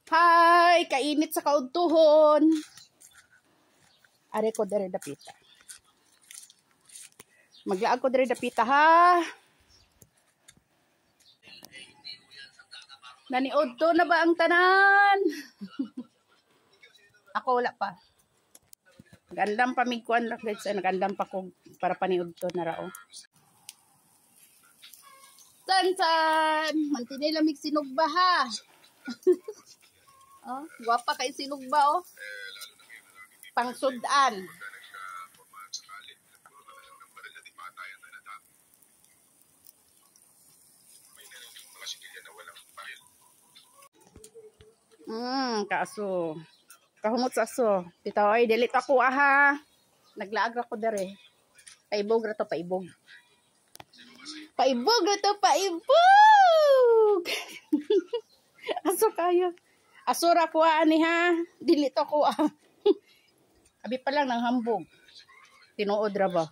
Hi, kainit sa kaudtuhon. Are ko dere dapita. Maglaag ko dere dapita ha. Naniudto na ba ang tanan? Ako wala pa. Gandam pamigkuan lang guys, nagandam pa ko para paniudto na rao. Tan-tan! Mantinay lamig sinugba ha. Oh, guwapa kay sinugba oh. Pangsudan. Kaaso. Kahumot sa aso. Titaw ay delete ako aha. Naglaag ako dere. Paibog ra to, paibog. Paibog ra to, paibog. Aso kayo. Asura ko ani ha. Delete ako ah. Abi pa lang nang hambog. Tinuod ra ba?